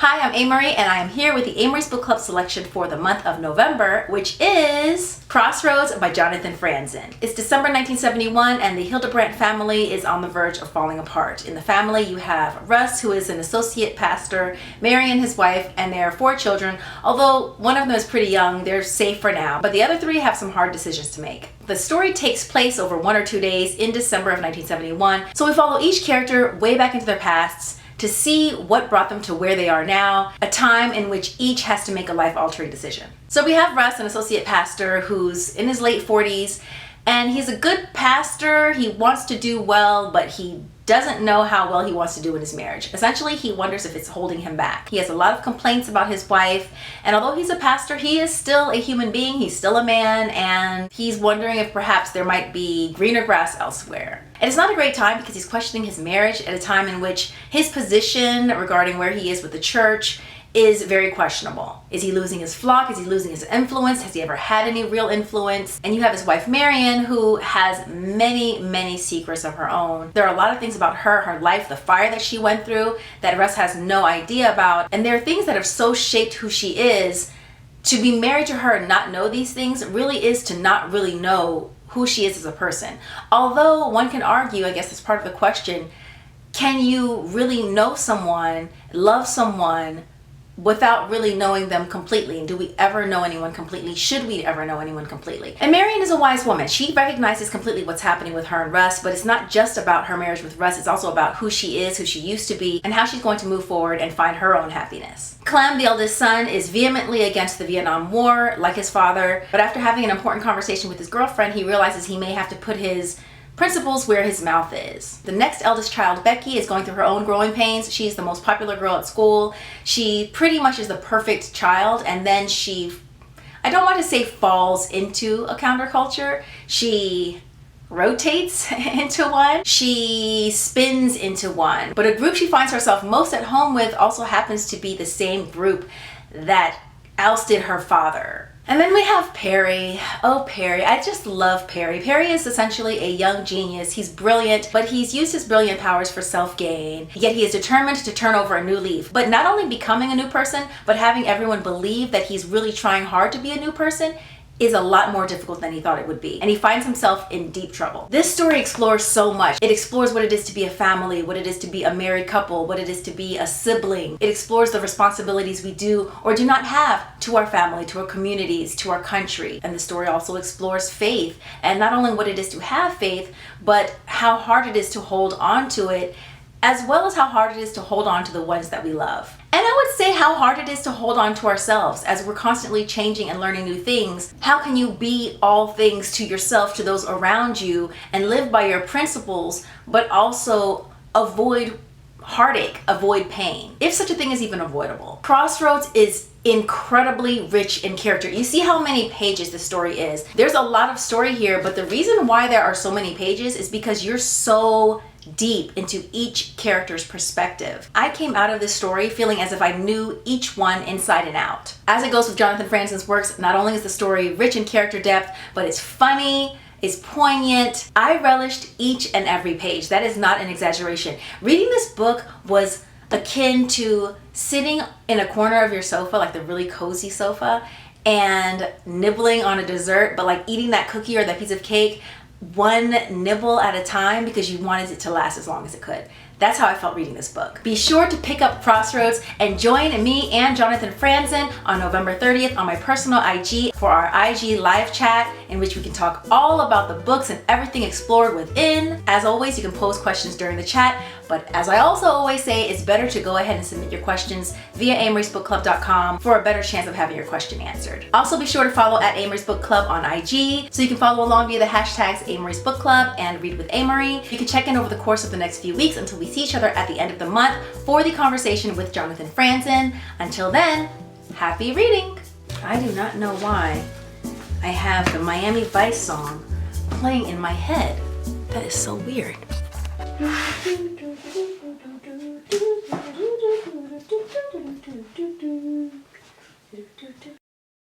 Hi, I'm Amory, and I am here with the Amory's Book Club selection for the month of November, which is Crossroads by Jonathan Franzen. It's December 1971, and the Hildebrandts family is on the verge of falling apart. In the family, you have Russ, who is an associate pastor, Marion, his wife, and their 4 children. Although one of them is pretty young, they're safe for now, but the other 3 have some hard decisions to make. The story takes place over 1 or 2 days in December of 1971, so we follow each character way back into their pasts to see what brought them to where they are now, a time in which each has to make a life-altering decision. So we have Russ, an associate pastor who's in his late 40s, and he's a good pastor. He wants to do well, but he doesn't know how well he wants to do in his marriage. Essentially, he wonders if it's holding him back. He has a lot of complaints about his wife, and although he's a pastor, he is still a human being. He's still a man, and he's wondering if perhaps there might be greener grass elsewhere. And it's not a great time because he's questioning his marriage at a time in which his position regarding where he is with the church is very questionable. Is he losing his flock? Is he losing his influence? Has he ever had any real influence? And you have his wife Marion, who has many secrets of her own. There are a lot of things about her life, the fire that she went through that Russ has no idea about. And there are things that have so shaped who she is. To be married to her and not know these things really is to not really know who she is as a person. Although one can argue, I guess that's part of the question, can you really know someone, love someone, without really knowing them completely? And do we ever know anyone completely? Should we ever know anyone completely? And Marion is a wise woman. She recognizes completely what's happening with her and Russ, but it's not just about her marriage with Russ. It's also about who she is, who she used to be, and how she's going to move forward and find her own happiness. Clem, the eldest son, is vehemently against the Vietnam War, like his father, but after having an important conversation with his girlfriend, he realizes he may have to put his principles where his mouth is. The next eldest child, Becky, is going through her own growing pains. She's the most popular girl at school. She pretty much is the perfect child, and then she, I don't want to say falls into a counterculture. She rotates into one. She spins into one. But a group she finds herself most at home with also happens to be the same group that ousted her father. And then we have Perry. Oh, Perry. I just love Perry. Perry is essentially a young genius. He's brilliant, but he's used his brilliant powers for self-gain. Yet he is determined to turn over a new leaf. But not only becoming a new person, but having everyone believe that he's really trying hard to be a new person is a lot more difficult than he thought it would be. And he finds himself in deep trouble. This story explores so much. It explores what it is to be a family, what it is to be a married couple, what it is to be a sibling. It explores the responsibilities we do or do not have to our family, to our communities, to our country. And the story also explores faith, and not only what it is to have faith, but how hard it is to hold on to it, as well as how hard it is to hold on to the ones that we love. And I would say how hard it is to hold on to ourselves as we're constantly changing and learning new things. How can you be all things to yourself, to those around you, and live by your principles, but also avoid heartache, avoid pain, if such a thing is even avoidable? Crossroads is incredibly rich in character. You see how many pages the story is. There's a lot of story here, but the reason why there are so many pages is because you're so deep into each character's perspective. I came out of this story feeling as if I knew each one inside and out. As it goes with Jonathan Franzen's works, not only is the story rich in character depth, but it's funny, it's poignant. I relished each and every page. That is not an exaggeration. Reading this book was akin to sitting in a corner of your sofa, like the really cozy sofa, and nibbling on a dessert, but like eating that cookie or that piece of cake one nibble at a time because you wanted it to last as long as it could. That's how I felt reading this book. Be sure to pick up Crossroads and join me and Jonathan Franzen on November 30th on my personal IG for our IG live chat, in which we can talk all about the books and everything explored within. As always, you can pose questions during the chat, but as I also always say, it's better to go ahead and submit your questions via AMERIE'SBookClub.com for a better chance of having your question answered. Also, be sure to follow at Amory's Book Club on IG so you can follow along via the hashtags Amory's Book Club and Read with Amory. You can check in over the course of the next few weeks until we see each other at the end of the month for the conversation with Jonathan Franzen. Until then, happy reading! I do not know why I have the Miami Vice song playing in my head. That is so weird.